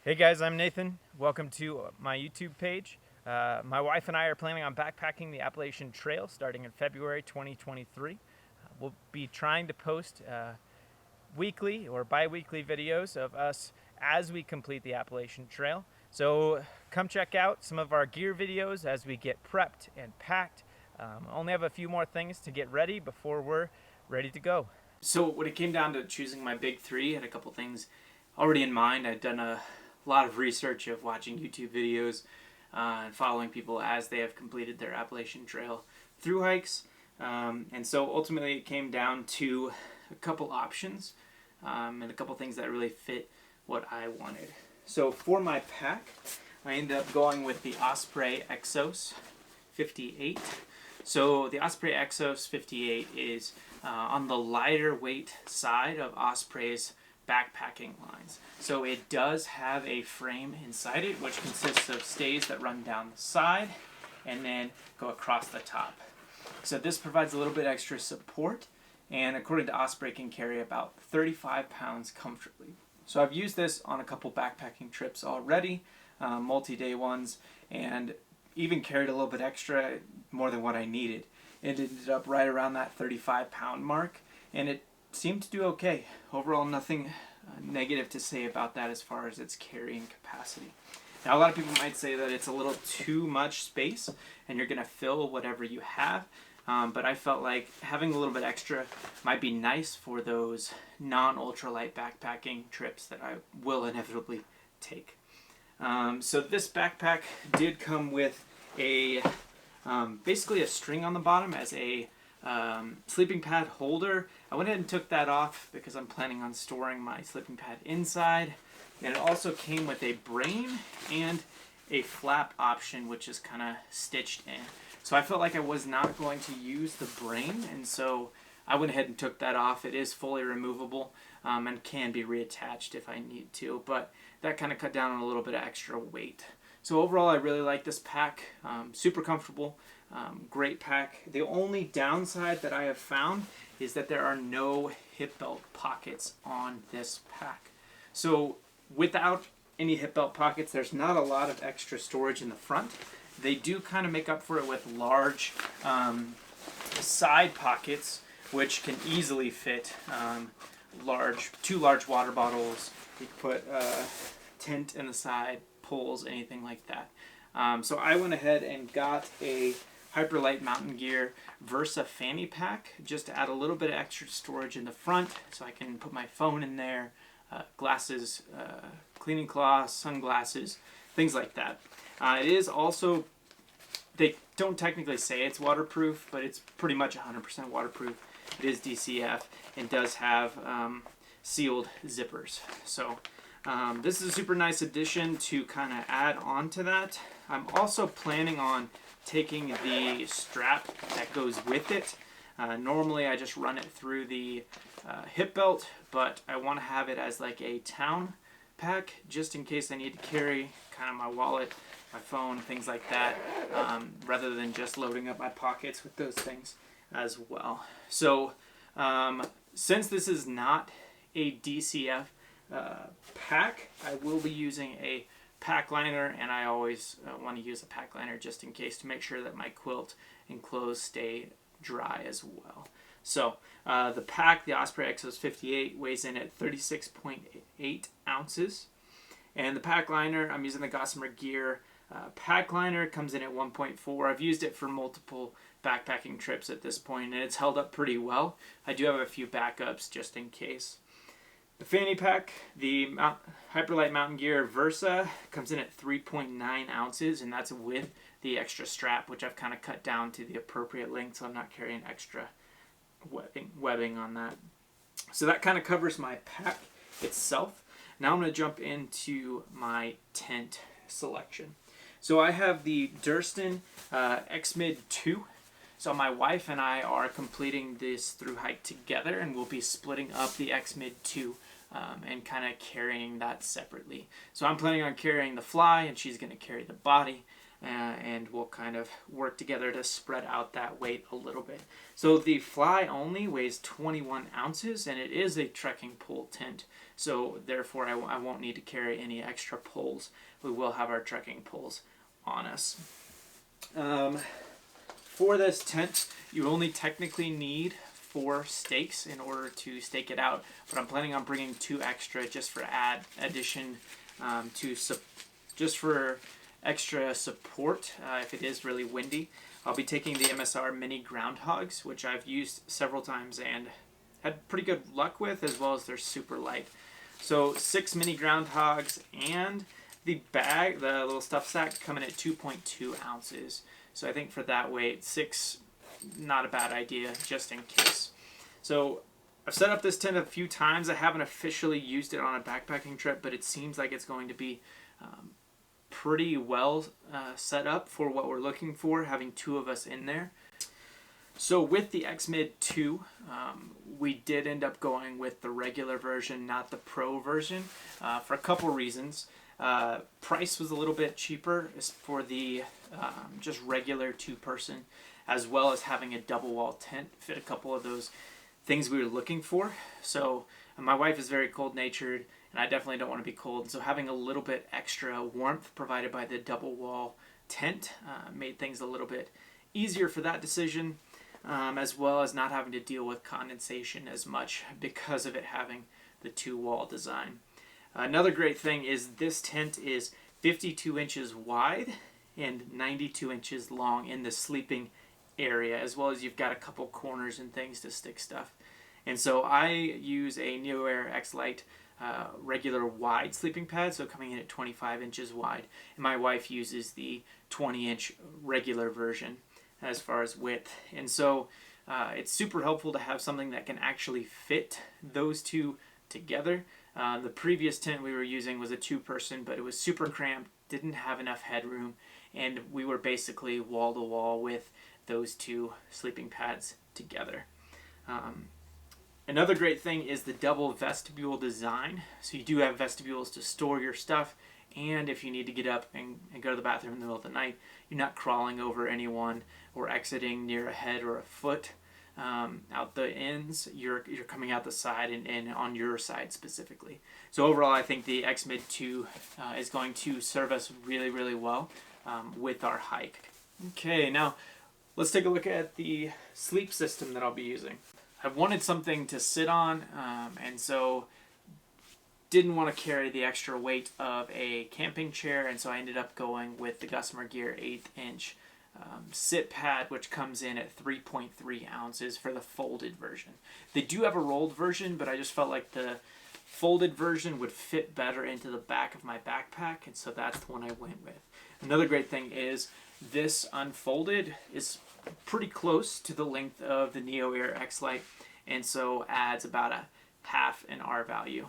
Hey guys, I'm Nathan. Welcome to my YouTube page. My wife and I are planning on backpacking the Appalachian Trail starting in February 2023. We'll be trying to post weekly or bi-weekly videos of us as we complete the Appalachian Trail. So come check out some of our gear videos as we get prepped and packed. Only have a few more things to get ready before we're ready to go. So when it came down to choosing my big three, I had a couple things already in mind. I'd done a lot of research of watching YouTube videos and following people as they have completed their Appalachian Trail through hikes. And so ultimately it came down to a couple options and a couple things that really fit what I wanted. So for my pack, I ended up going with the Osprey Exos 58. So the Osprey Exos 58 is on the lighter weight side of Osprey's backpacking lines. So it does have a frame inside it, which consists of stays that run down the side and then go across the top. So this provides a little bit extra support, and according to Osprey, can carry about 35 pounds comfortably. So I've used this on a couple backpacking trips already, multi-day ones, and even carried a little bit extra, more than what I needed. It ended up right around that 35-pound mark, and it seemed to do okay. Overall, nothing negative to say about that as far as its carrying capacity. Now, a lot of people might say that it's a little too much space and you're going to fill whatever you have, but I felt like having a little bit extra might be nice for those non-ultralight backpacking trips that I will inevitably take. So this backpack did come with a basically a string on the bottom as a sleeping pad holder. I went ahead and took that off because I'm planning on storing my sleeping pad inside. And it also came with a brain and a flap option, which is kind of stitched in. So I felt like I was not going to use the brain, and so I went ahead and took that off. It is fully removable and can be reattached if I need to, but that kind of cut down on a little bit of extra weight. So overall, I really like this pack. Super comfortable, great pack. The only downside that I have found is that there are no hip belt pockets on this pack. So without any hip belt pockets, there's not a lot of extra storage in the front. They do kind of make up for it with large side pockets, which can easily fit two large water bottles. You can put tent in the side, poles, anything like that. So I went ahead and got a Hyperlight Mountain Gear Versa fanny pack just to add a little bit of extra storage in the front so I can put my phone in there, glasses, cleaning cloths, sunglasses, things like that. It is also, they don't technically say it's waterproof, but it's pretty much 100% waterproof. It is DCF and does have sealed zippers. So this is a super nice addition to kind of add on to that. I'm also planning on taking the strap that goes with it. Normally I just run it through the hip belt, but I want to have it as like a town pack just in case I need to carry kind of my wallet, my phone, things like that, rather than just loading up my pockets with those things as well. So since this is not a DCF pack, I will be using a pack liner, and I always want to use a pack liner just in case to make sure that my quilt and clothes stay dry as well. So the pack, the Osprey Exos 58, weighs in at 36.8 ounces. And the pack liner, I'm using the Gossamer Gear pack liner, comes in at 1.4. I've used it for multiple backpacking trips at this point, and it's held up pretty well. I do have a few backups just in case. The fanny pack, the Hyperlight Mountain Gear Versa, comes in at 3.9 ounces, and that's with the extra strap, which I've kind of cut down to the appropriate length, so I'm not carrying extra webbing on that. So that kind of covers my pack itself. Now I'm going to jump into my tent selection. So I have the Durston X-Mid 2. So my wife and I are completing this through hike together, and we'll be splitting up the X-Mid 2 and kind of carrying that separately. So I'm planning on carrying the fly, and she's going to carry the body. and we'll kind of work together to spread out that weight a little bit. So the fly only weighs 21 ounces, and it is a trekking pole tent. So therefore, I won't need to carry any extra poles. We will have our trekking poles on us. For this tent, you only technically need 4 stakes in order to stake it out, but I'm planning on bringing 2 extra just for addition just for extra support if it is really windy. I'll be taking the MSR mini groundhogs, which I've used several times and had pretty good luck with, as well as they're super light. So 6 mini groundhogs, and the bag, the little stuff sack, coming at 2.2 ounces. So I think for that weight, 6, not a bad idea, just in case. So I've set up this tent a few times. I haven't officially used it on a backpacking trip, but it seems like it's going to be pretty well set up for what we're looking for, having 2 of us in there. So with the XMID 2, we did end up going with the regular version, not the Pro version, for a couple reasons. Price was a little bit cheaper for the just regular 2-person, as well as having a double wall tent fit a couple of those things we were looking for. So my wife is very cold natured, and I definitely don't want to be cold. So having a little bit extra warmth provided by the double wall tent made things a little bit easier for that decision, as well as not having to deal with condensation as much because of it having the 2-wall design. Another great thing is this tent is 52 inches wide and 92 inches long in the sleeping area, as well as you've got a couple corners and things to stick stuff. And so I use a NeoAir X-Lite regular wide sleeping pad, so coming in at 25 inches wide. And my wife uses the 20-inch regular version as far as width. And so it's super helpful to have something that can actually fit those 2 together. The previous tent we were using was a 2-person, but it was super cramped, didn't have enough headroom, and we were basically wall to wall with those 2 sleeping pads together. Another great thing is the double vestibule design. So you do have vestibules to store your stuff, and if you need to get up and go to the bathroom in the middle of the night, you're not crawling over anyone or exiting near a head or a foot out the ends. You're coming out the side and on your side specifically. So overall, I think the XMID 2 is going to serve us really, really well with our hike. Okay, now let's take a look at the sleep system that I'll be using. I wanted something to sit on, and so didn't want to carry the extra weight of a camping chair, and so I ended up going with the Gossamer Gear 1/8-inch sit pad, which comes in at 3.3 ounces for the folded version. They do have a rolled version, but I just felt like the folded version would fit better into the back of my backpack, and so that's the one I went with. Another great thing is this unfolded is pretty close to the length of the NeoAir X-Lite, and so adds about a half an R value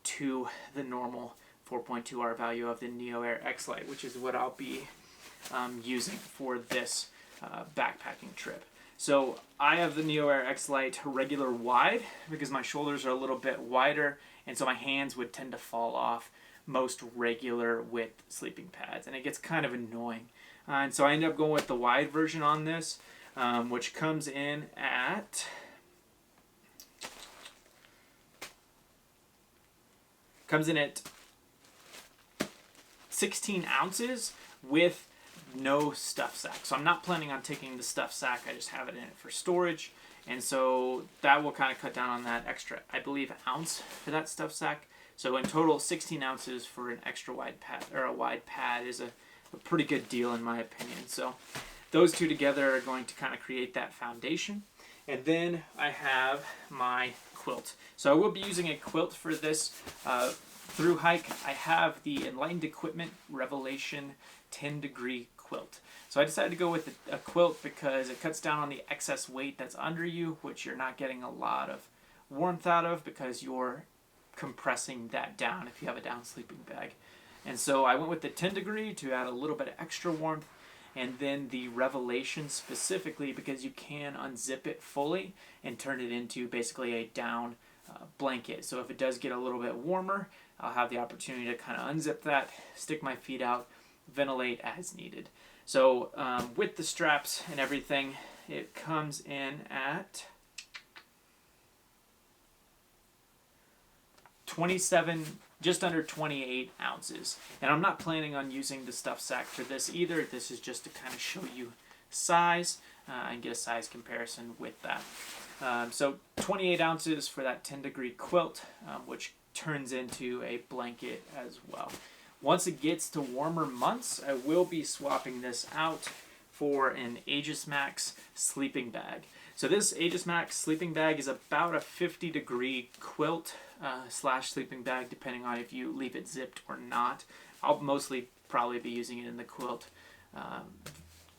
to the normal 4.2 R value of the NeoAir X-Lite, which is what I'll be using for this backpacking trip. So I have the NeoAir X-Lite regular wide because my shoulders are a little bit wider, and so my hands would tend to fall off most regular width sleeping pads, and it gets kind of annoying. And so I ended up going with the wide version on this, which comes in at 16 ounces with no stuff sack. So I'm not planning on taking the stuff sack. I just have it in it for storage. And so that will kind of cut down on that extra, I believe, ounce for that stuff sack. So in total, 16 ounces for an extra wide pad, or a wide pad, is a pretty good deal in my opinion. So those 2 together are going to kind of create that foundation. And then I have my quilt. So I will be using a quilt for this through hike. I have the Enlightened Equipment Revelation 10-degree quilt. So I decided to go with a quilt because it cuts down on the excess weight that's under you, which you're not getting a lot of warmth out of because you're compressing that down if you have a down sleeping bag. And so I went with the 10-degree to add a little bit of extra warmth, and then the Revelation specifically because you can unzip it fully and turn it into basically a down blanket. So if it does get a little bit warmer, I'll have the opportunity to kind of unzip that, stick my feet out, ventilate as needed. So with the straps and everything, it comes in at 27, just under 28 ounces. And I'm not planning on using the stuff sack for this either. This is just to kind of show you size and get a size comparison with that. So 28 ounces for that 10-degree quilt, which turns into a blanket as well. Once it gets to warmer months, I will be swapping this out for an Aegis Max sleeping bag. So this Aegis Max sleeping bag is about a 50-degree quilt slash sleeping bag, depending on if you leave it zipped or not. I'll mostly probably be using it in the quilt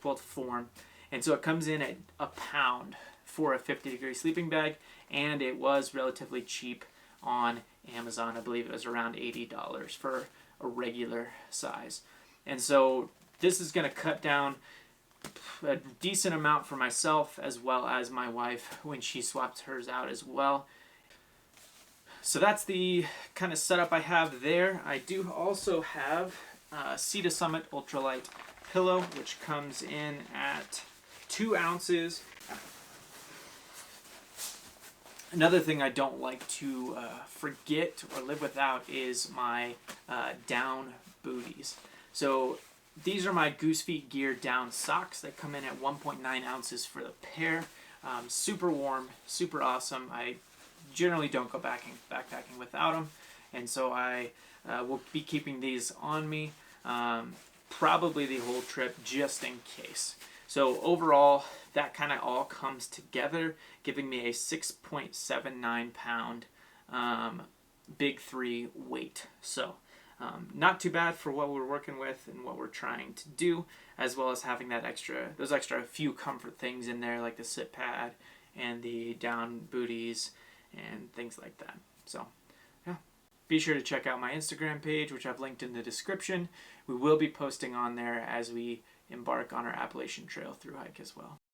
form. And so it comes in at £1 for a 50-degree sleeping bag, and it was relatively cheap on Amazon. I believe it was around $80 for a regular size. And so this is going to cut down a decent amount for myself as well as my wife when she swaps hers out as well. So that's the kind of setup I have there. I do also have Sea to Summit Ultralight pillow, which comes in at 2 ounces. Another thing I don't like to forget or live without is my down booties. So these are my Goose Feet Gear down socks. They come in at 1.9 ounces for the pair. Super warm, super awesome. I generally don't go backpacking without them, and so I will be keeping these on me probably the whole trip just in case. So overall, that kind of all comes together, giving me a 6.79 pound big 3 weight. So not too bad for what we're working with and what we're trying to do, as well as having that those extra few comfort things in there, like the sit pad and the down booties and things like that. So yeah, be sure to check out my Instagram page, which I've linked in the description. We will be posting on there as we embark on our Appalachian Trail thru hike as well.